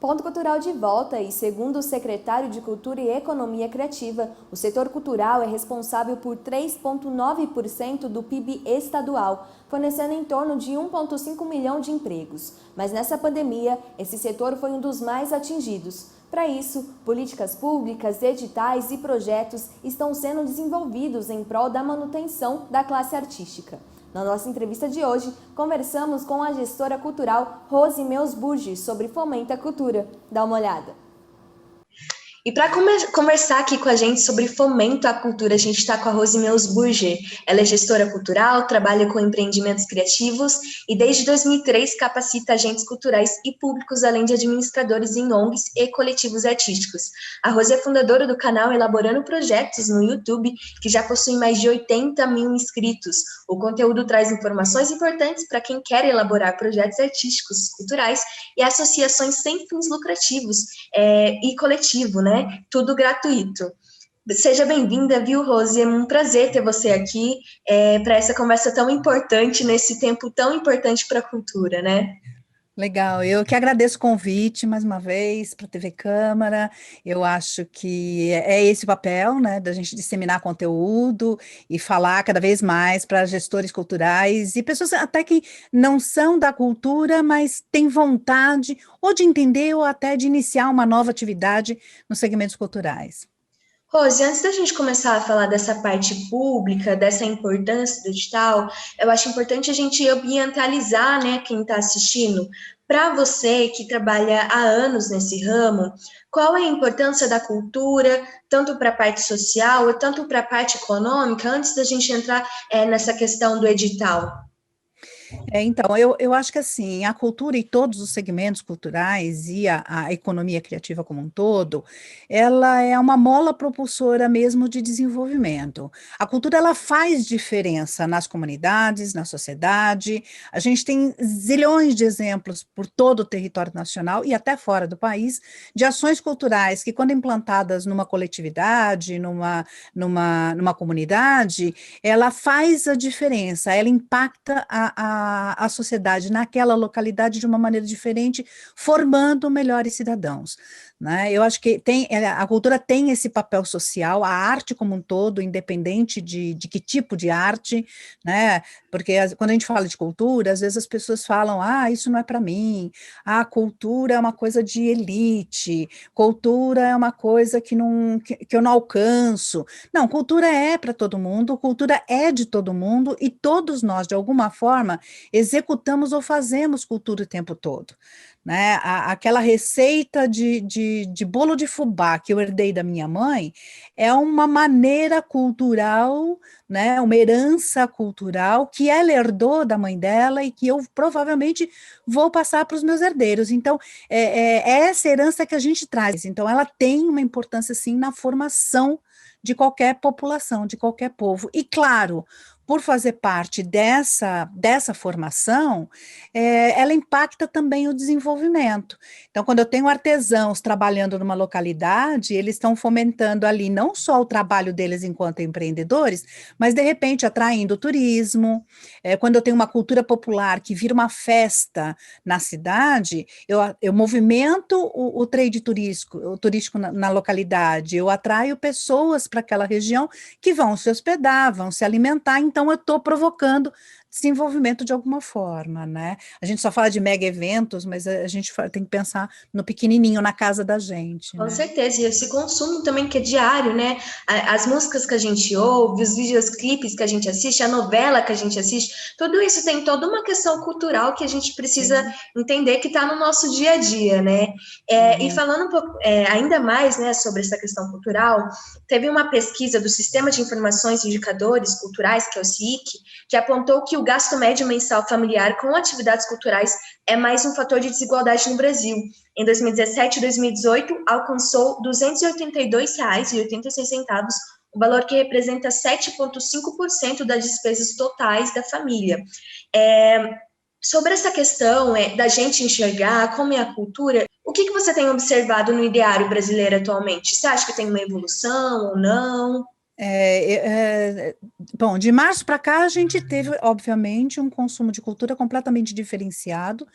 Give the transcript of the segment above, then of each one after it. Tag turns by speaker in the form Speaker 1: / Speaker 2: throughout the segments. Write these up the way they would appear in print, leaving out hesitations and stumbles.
Speaker 1: Ponto Cultural de volta e, segundo o secretário de Cultura e Economia Criativa, o setor cultural é responsável por 3,9% do PIB estadual, fornecendo em torno de 1,5 milhão de empregos. Mas nessa pandemia, esse setor foi um dos mais atingidos. Para isso, políticas públicas, editais e projetos estão sendo desenvolvidos em prol da manutenção da classe artística. Na nossa entrevista de hoje, conversamos com a gestora cultural Rose Meusburger sobre Fomenta a Cultura. Dá uma olhada.
Speaker 2: E para conversar aqui com a gente sobre fomento à cultura, a gente está com a Rose Meusburger. Ela é gestora cultural, trabalha com empreendimentos criativos e desde 2003 capacita agentes culturais e públicos, além de administradores em ONGs e coletivos artísticos. A Rose é fundadora do canal Elaborando Projetos no YouTube, que já possui mais de 80 mil inscritos. O conteúdo traz informações importantes para quem quer elaborar projetos artísticos, culturais e associações sem fins lucrativos e coletivo, né? Tudo gratuito. Seja bem-vinda, viu, Rose? É um prazer ter você aqui para essa conversa tão importante, nesse tempo tão importante para a cultura, né?
Speaker 3: Legal, eu que agradeço o convite mais uma vez para a TV Câmara. Eu acho que é esse o papel, né, da gente disseminar conteúdo e falar cada vez mais para gestores culturais e pessoas até que não são da cultura, mas têm vontade ou de entender ou até de iniciar uma nova atividade nos segmentos culturais.
Speaker 2: Rose, antes da gente começar a falar dessa parte pública, dessa importância do digital, eu acho importante a gente ambientalizar, né, quem está assistindo. Para você que trabalha há anos nesse ramo, qual é a importância da cultura, tanto para a parte social, tanto para a parte econômica, antes da gente entrar nessa questão do edital?
Speaker 3: Então, eu acho que assim, a cultura e todos os segmentos culturais e a economia criativa como um todo, ela é uma mola propulsora mesmo de desenvolvimento. A cultura, ela faz diferença nas comunidades, na sociedade. A gente tem zilhões de exemplos por todo o território nacional e até fora do país, de ações culturais que, quando implantadas numa coletividade, numa comunidade, ela faz a diferença, ela impacta a sociedade naquela localidade de uma maneira diferente, formando melhores cidadãos, né? Eu acho que a cultura tem esse papel social, a arte como um todo, independente de que tipo de arte, né? Porque quando a gente fala de cultura, às vezes as pessoas falam, isso não é para mim, cultura é uma coisa de elite, cultura é uma coisa que eu não alcanço. Não, cultura é para todo mundo, cultura é de todo mundo, e todos nós, de alguma forma, executamos ou fazemos cultura o tempo todo, né? Aquela receita de bolo de fubá que eu herdei da minha mãe é uma maneira cultural, né? Uma herança cultural que ela herdou da mãe dela e que eu provavelmente vou passar para os meus herdeiros. Então, é essa herança que a gente traz. Então, ela tem uma importância, sim, na formação de qualquer população, de qualquer povo. E, claro, por fazer parte dessa formação, ela impacta também o desenvolvimento. Então, quando eu tenho artesãos trabalhando numa localidade, eles estão fomentando ali não só o trabalho deles enquanto empreendedores, mas, de repente, atraindo o turismo. Quando eu tenho uma cultura popular que vira uma festa na cidade, eu movimento o trade turístico na localidade, eu atraio pessoas para aquela região que vão se hospedar, vão se alimentar, então eu estou provocando desenvolvimento de alguma forma, né? A gente só fala de mega eventos, mas a gente tem que pensar no pequenininho, na casa da gente,
Speaker 2: Com
Speaker 3: né?
Speaker 2: certeza, e esse consumo também que é diário, né? As músicas que a gente ouve, os videoclipes que a gente assiste, a novela que a gente assiste, tudo isso tem toda uma questão cultural que a gente precisa entender que está no nosso dia a dia, né? E falando um pouco ainda mais, né, sobre essa questão cultural, teve uma pesquisa do Sistema de Informações e Indicadores Culturais, que é o SIIC, que apontou que o gasto médio mensal familiar com atividades culturais é mais um fator de desigualdade no Brasil. Em 2017 e 2018, alcançou R$ 282,86, o valor que representa 7,5% das despesas totais da família. Sobre essa questão da gente enxergar como é a cultura, o que você tem observado no ideário brasileiro atualmente? Você acha que tem uma evolução ou não?
Speaker 3: Bom, de março para cá a gente teve, obviamente, um consumo de cultura completamente diferenciado,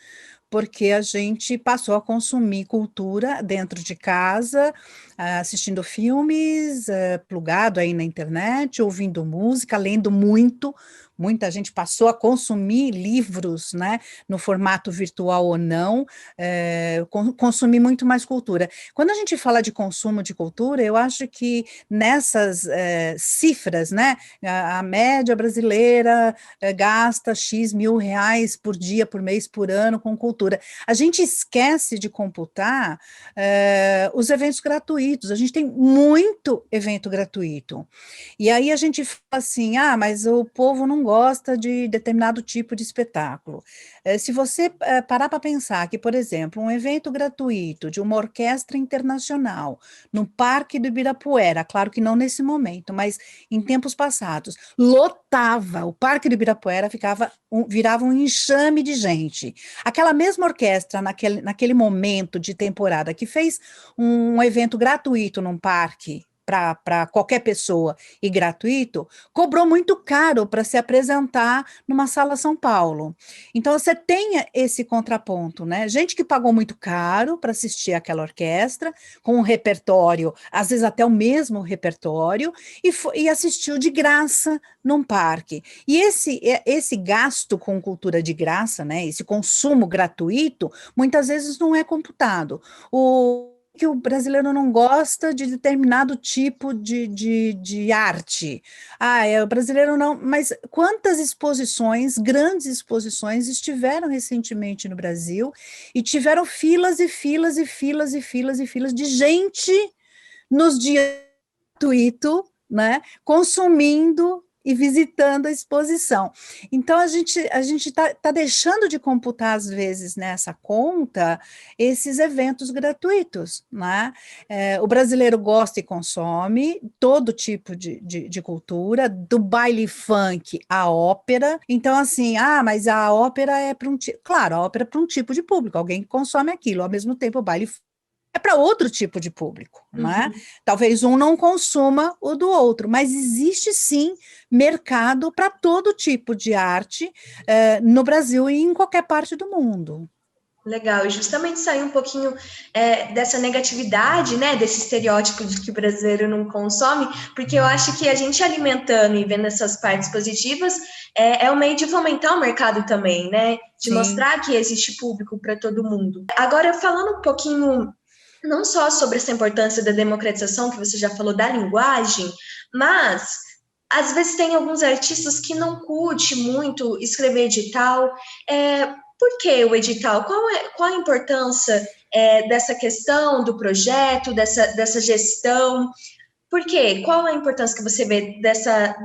Speaker 3: porque a gente passou a consumir cultura dentro de casa, assistindo filmes, plugado aí na internet, ouvindo música, lendo muito. Muita gente passou a consumir livros, né, no formato virtual ou não, consumir muito mais cultura. Quando a gente fala de consumo de cultura, eu acho que nessas cifras, né, a média brasileira gasta X mil reais por dia, por mês, por ano com cultura. A gente esquece de computar os eventos gratuitos. A gente tem muito evento gratuito. E aí a gente fala assim, mas o povo não gosta de determinado tipo de espetáculo. Se você parar para pensar que, por exemplo, um evento gratuito de uma orquestra internacional no Parque do Ibirapuera, claro que não nesse momento, mas em tempos passados, lotava, o Parque do Ibirapuera virava um enxame de gente. Aquela mesma orquestra, naquele momento de temporada, que fez um evento gratuito num parque, para qualquer pessoa e gratuito, cobrou muito caro para se apresentar numa sala São Paulo. Então, você tem esse contraponto, né? Gente que pagou muito caro para assistir aquela orquestra, com um repertório, às vezes até o mesmo repertório, e assistiu de graça num parque. E esse gasto com cultura de graça, né? Esse consumo gratuito, muitas vezes não é computado. Que o brasileiro não gosta de determinado tipo de arte. O brasileiro não. Mas quantas exposições, grandes exposições, estiveram recentemente no Brasil e tiveram filas e filas e filas e filas e filas de gente nos dias gratuito, né, consumindo e visitando a exposição. Então, a gente tá deixando de computar, às vezes, nessa conta, esses eventos gratuitos, né? O brasileiro gosta e consome todo tipo de cultura, do baile funk à ópera. Então, assim, mas a ópera é para claro, a ópera é para um tipo de público, alguém que consome aquilo, ao mesmo tempo o baile é para outro tipo de público, né? Talvez um não consuma o do outro, mas existe sim mercado para todo tipo de arte no Brasil e em qualquer parte do mundo.
Speaker 2: Legal, e justamente sair um pouquinho dessa negatividade, né, desse estereótipo de que o brasileiro não consome, porque eu acho que a gente alimentando e vendo essas partes positivas é um meio de fomentar o mercado também, né, de mostrar que existe público para todo mundo. Agora, falando um pouquinho não só sobre essa importância da democratização, que você já falou da linguagem, mas às vezes tem alguns artistas que não curte muito escrever edital. Por que o edital? Qual a importância dessa questão do projeto, dessa gestão? Por quê? Qual a importância que você vê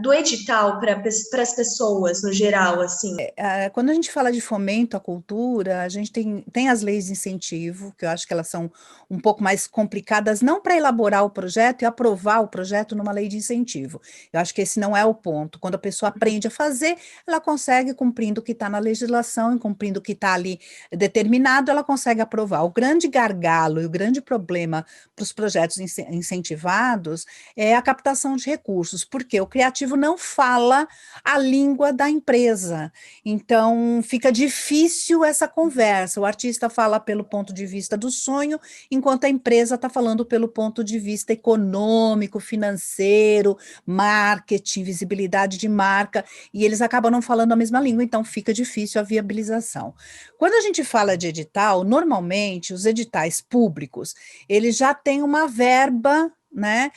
Speaker 2: do edital para as pessoas no geral, assim?
Speaker 3: Quando a gente fala de fomento à cultura, a gente tem as leis de incentivo, que eu acho que elas são um pouco mais complicadas, não para elaborar o projeto e aprovar o projeto numa lei de incentivo. Eu acho que esse não é o ponto. Quando a pessoa aprende a fazer, ela consegue, cumprindo o que está na legislação e cumprindo o que está ali determinado, ela consegue aprovar. O grande gargalo e o grande problema para os projetos incentivados é a captação de recursos, porque o criativo não fala a língua da empresa. Então, fica difícil essa conversa. O artista fala pelo ponto de vista do sonho, enquanto a empresa está falando pelo ponto de vista econômico, financeiro, marketing, visibilidade de marca, e eles acabam não falando a mesma língua, então fica difícil a viabilização. Quando a gente fala de edital, normalmente os editais públicos, eles já têm uma verba, né,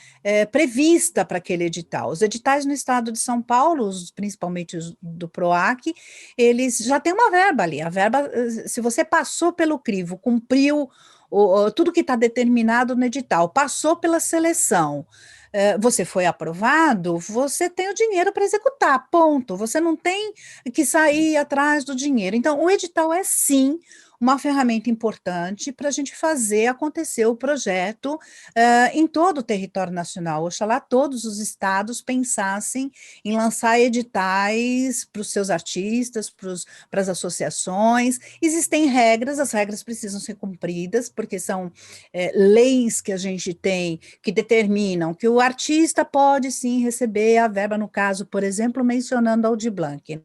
Speaker 3: prevista para aquele edital. Os editais no estado de São Paulo, principalmente os do PROAC, eles já têm uma verba ali. A verba, se você passou pelo crivo, cumpriu tudo que está determinado no edital, passou pela seleção, você foi aprovado, você tem o dinheiro para executar, ponto. Você não tem que sair atrás do dinheiro. Então, o edital é sim uma ferramenta importante para a gente fazer acontecer o projeto em todo o território nacional. Oxalá todos os estados pensassem em lançar editais para os seus artistas, para as associações. Existem regras, as regras precisam ser cumpridas, porque são leis que a gente tem que determinam que o artista pode sim receber a verba, no caso, por exemplo, mencionando Aldir Blanc,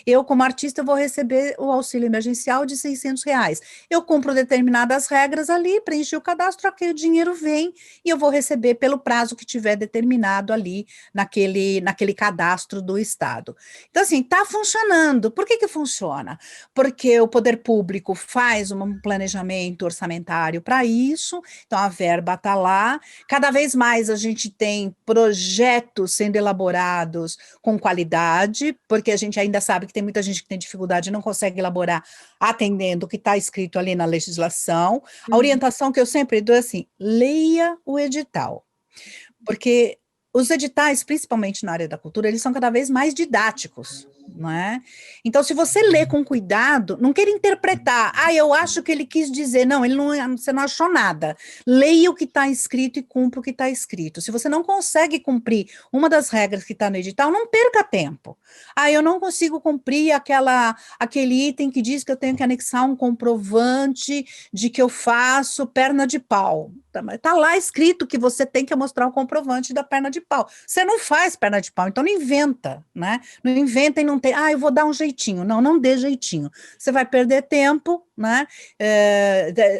Speaker 3: Eu, como artista, vou receber o auxílio emergencial de R$ 600. Eu cumpro determinadas regras ali, preenchi o cadastro, aqui o dinheiro vem e eu vou receber pelo prazo que tiver determinado ali naquele cadastro do Estado. Então, assim, está funcionando. Por que que funciona? Porque o poder público faz um planejamento orçamentário para isso, então a verba está lá. Cada vez mais a gente tem projetos sendo elaborados com qualidade, porque a gente ainda sabe que tem muita gente que tem dificuldade e não consegue elaborar atendendo o que está escrito ali na legislação. A
Speaker 2: Uhum.
Speaker 3: orientação que eu sempre dou é assim: leia o edital, porque os editais, principalmente na área da cultura, eles são cada vez mais didáticos, não é? Então, se você lê com cuidado, não queira interpretar, eu acho que ele quis dizer, não, ele não, você não achou nada. Leia o que está escrito e cumpra o que está escrito. Se você não consegue cumprir uma das regras que está no edital, não perca tempo. Eu não consigo cumprir aquele item que diz que eu tenho que anexar um comprovante de que eu faço perna de pau. Está lá escrito que você tem que mostrar o comprovante da perna de pau. Você não faz perna de pau, então não inventa, né? Não inventa e não tem, eu vou dar um jeitinho. Não, não dê jeitinho. Você vai perder tempo, né?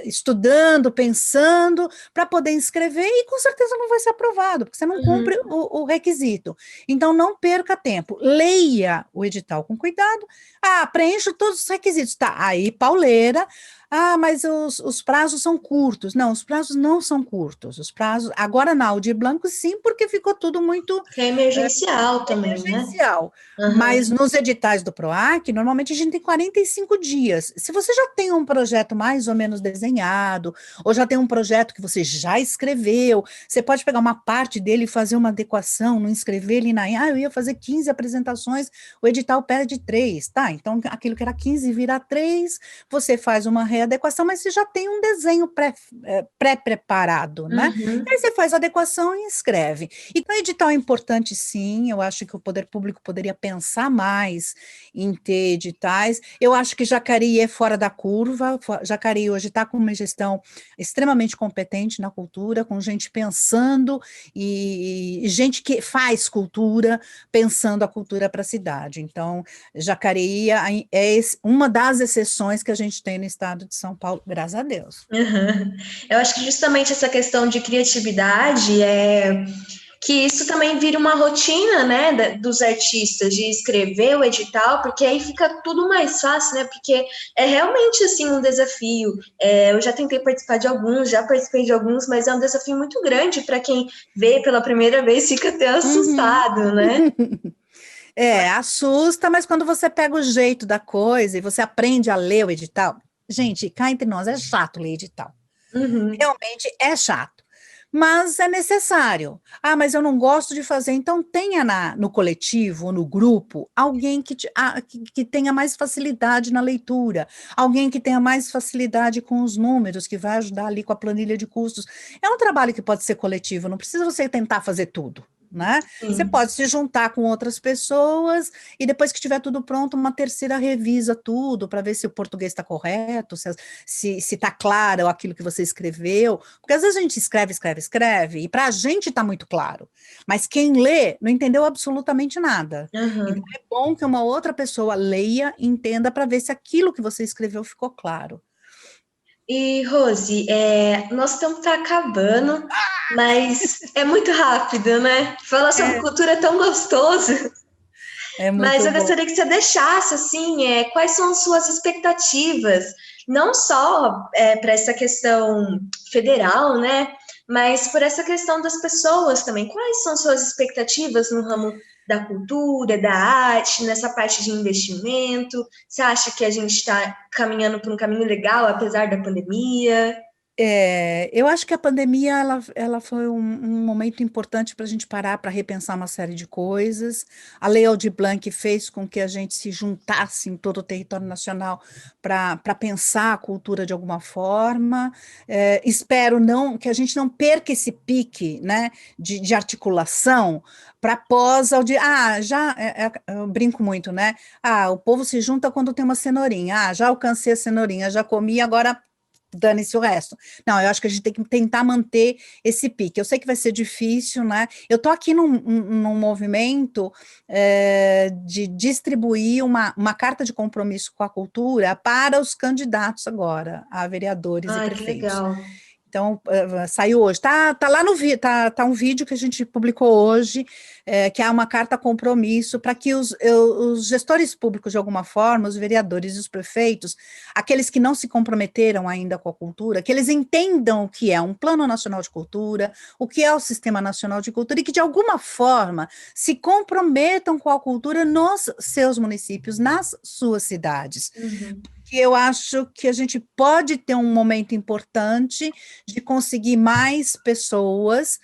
Speaker 3: Estudando, pensando, para poder inscrever e com certeza não vai ser aprovado, porque você não cumpre
Speaker 2: Uhum.
Speaker 3: o requisito. Então não perca tempo. Leia o edital com cuidado. Preencha todos os requisitos. Tá, aí pauleira. Mas os prazos são curtos. Não, os prazos não são curtos. Os prazos, agora na Aldir Blanco, sim, porque ficou tudo muito
Speaker 2: Que é emergencial também, né?
Speaker 3: emergencial. Mas
Speaker 2: Uhum.
Speaker 3: nos editais do PROAC, normalmente a gente tem 45 dias. Se você já tem um projeto mais ou menos desenhado, ou já tem um projeto que você já escreveu, você pode pegar uma parte dele e fazer uma adequação, não escrever ele eu ia fazer 15 apresentações, o edital pede 3, tá? Então, aquilo que era 15 vira 3, você faz uma readequação, mas você já tem um desenho pré-preparado, né?
Speaker 2: Uhum.
Speaker 3: Aí você faz a adequação e escreve. Então, o edital é importante, sim. Eu acho que o poder público poderia pensar mais em ter editais. Eu acho que Jacareí é fora da curva. Jacareí hoje está com uma gestão extremamente competente na cultura, com gente pensando e gente que faz cultura, pensando a cultura para a cidade. Então, Jacareí é uma das exceções que a gente tem no estado de São Paulo, graças a Deus.
Speaker 2: Uhum. Eu acho que justamente essa questão de criatividade é que isso também vira uma rotina, né, dos artistas de escrever o edital, porque aí fica tudo mais fácil, né, porque é realmente, assim, um desafio. Eu já tentei participar de alguns, já participei de alguns, mas é um desafio muito grande para quem vê pela primeira vez, fica até
Speaker 3: Uhum.
Speaker 2: assustado, né?
Speaker 3: Assusta, mas quando você pega o jeito da coisa e você aprende a ler o edital, gente, cá entre nós, é chato ler edital.
Speaker 2: Uhum.
Speaker 3: Realmente é chato, mas é necessário. Mas eu não gosto de fazer, então tenha no coletivo, no grupo, alguém que tenha mais facilidade na leitura, alguém que tenha mais facilidade com os números, que vai ajudar ali com a planilha de custos. É um trabalho que pode ser coletivo, não precisa você tentar fazer tudo. Né? Você
Speaker 2: Sim.
Speaker 3: pode se juntar com outras pessoas e depois que tiver tudo pronto, uma terceira revisa tudo para ver se o português está correto, se está claro aquilo que você escreveu, porque às vezes a gente escreve, e para a gente está muito claro, mas quem lê não entendeu absolutamente nada. Então
Speaker 2: Uhum.
Speaker 3: é bom que uma outra pessoa leia e entenda para ver se aquilo que você escreveu ficou claro.
Speaker 2: E, Rose, nosso tempo está acabando, mas é muito rápido, né? Falar sobre
Speaker 3: É,
Speaker 2: cultura é tão gostoso.
Speaker 3: é
Speaker 2: Mas
Speaker 3: muito
Speaker 2: eu
Speaker 3: bom.
Speaker 2: gostaria que você deixasse, assim, quais são as suas expectativas, não só para essa questão federal, né? Mas por essa questão das pessoas também. Quais são suas expectativas no ramo da cultura, da arte, nessa parte de investimento? Você acha que a gente está caminhando por um caminho legal, apesar da pandemia?
Speaker 3: Eu acho que a pandemia ela foi um momento importante para a gente parar para repensar uma série de coisas. A Lei Aldir Blanc fez com que a gente se juntasse em todo o território nacional para pensar a cultura de alguma forma. Espero não que a gente não perca esse pique, né, de articulação para pós Aldir. Eu brinco muito, né? O povo se junta quando tem uma cenourinha. Já alcancei a cenourinha, já comi, agora dane-se o resto. Não, eu acho que a gente tem que tentar manter esse pique. Eu sei que vai ser difícil, né? Eu estou aqui num movimento de distribuir uma carta de compromisso com a cultura para os candidatos agora, a vereadores e
Speaker 2: Ai, que
Speaker 3: prefeitos.
Speaker 2: legal.
Speaker 3: Então, saiu hoje, tá lá no vídeo, tá um vídeo que a gente publicou hoje, que é uma carta compromisso para que os gestores públicos, de alguma forma, os vereadores e os prefeitos, aqueles que não se comprometeram ainda com a cultura, que eles entendam o que é um Plano Nacional de Cultura, o que é o Sistema Nacional de Cultura, e que, de alguma forma, se comprometam com a cultura nos seus municípios, nas suas cidades.
Speaker 2: Uhum.
Speaker 3: Que eu acho que a gente pode ter um momento importante de conseguir mais pessoas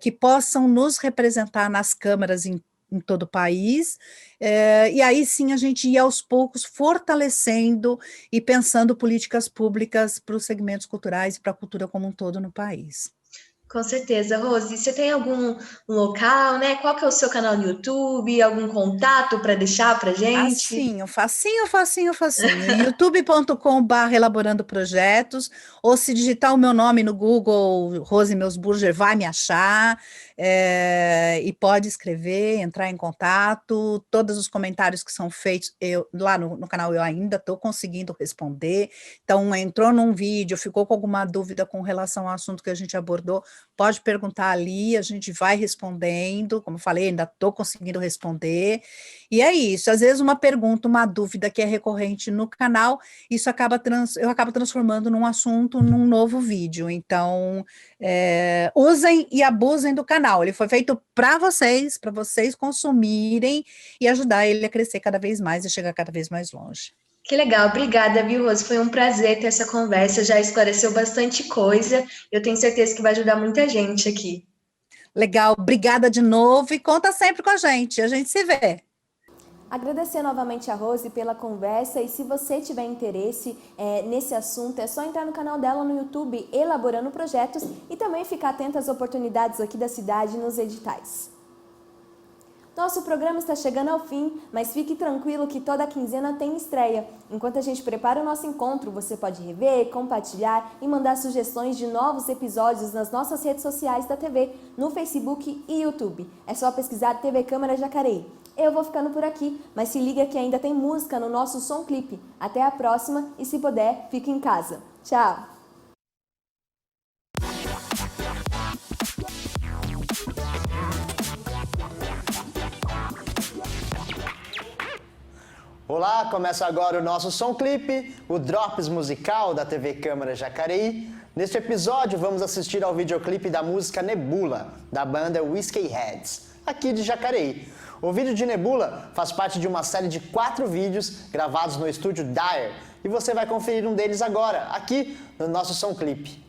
Speaker 3: que possam nos representar nas câmaras em todo o país, e aí sim a gente ir aos poucos fortalecendo e pensando políticas públicas para os segmentos culturais e para a cultura como um todo no país.
Speaker 2: Com certeza, Rose. Você tem algum local, né? Qual que é o seu canal no YouTube? Algum contato para deixar para gente?
Speaker 3: Facinho. youtube.com/, elaborando projetos, ou se digitar o meu nome no Google, Rose Meusburger, vai me achar, e pode escrever, entrar em contato. Todos os comentários que são feitos, lá no canal eu ainda estou conseguindo responder. Então, entrou num vídeo, ficou com alguma dúvida com relação ao assunto que a gente abordou, pode perguntar ali, a gente vai respondendo. Como eu falei, ainda estou conseguindo responder. E é isso, às vezes uma pergunta, uma dúvida que é recorrente no canal, isso eu acabo transformando num assunto, num novo vídeo. Então, usem e abusem do canal. Ele foi feito para vocês consumirem e ajudar ele a crescer cada vez mais e chegar cada vez mais longe.
Speaker 2: Que legal, obrigada, viu, Rose? Foi um prazer ter essa conversa, já esclareceu bastante coisa. Eu tenho certeza que vai ajudar muita gente aqui.
Speaker 3: Legal, obrigada de novo e conta sempre com a gente se vê.
Speaker 1: Agradecer novamente a Rose pela conversa, e se você tiver interesse nesse assunto, é só entrar no canal dela no YouTube, Elaborando Projetos, e também ficar atento às oportunidades aqui da cidade nos editais. Nosso programa está chegando ao fim, mas fique tranquilo que toda quinzena tem estreia. Enquanto a gente prepara o nosso encontro, você pode rever, compartilhar e mandar sugestões de novos episódios nas nossas redes sociais da TV, no Facebook e YouTube. É só pesquisar TV Câmara Jacareí. Eu vou ficando por aqui, mas se liga que ainda tem música no nosso Som Clipe. Até a próxima e, se puder, fique em casa. Tchau!
Speaker 4: Olá, começa agora o nosso Som Clipe, o Drops musical da TV Câmara Jacareí. Neste episódio vamos assistir ao videoclipe da música Nebula, da banda Whiskey Heads, aqui de Jacareí. O vídeo de Nebula faz parte de uma série de 4 vídeos gravados no estúdio Dyer, e você vai conferir um deles agora, aqui no nosso Som Clipe.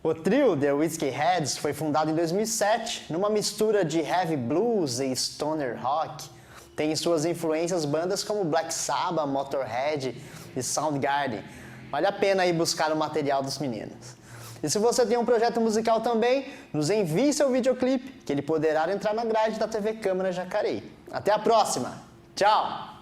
Speaker 4: O trio The Whiskey Heads foi fundado em 2007 numa mistura de heavy blues e stoner rock. Tem em suas influências bandas como Black Sabbath, Motorhead e Soundgarden. Vale a pena ir buscar o material dos meninos. E se você tem um projeto musical também, nos envie seu videoclipe, que ele poderá entrar na grade da TV Câmara Jacareí. Até a próxima! Tchau!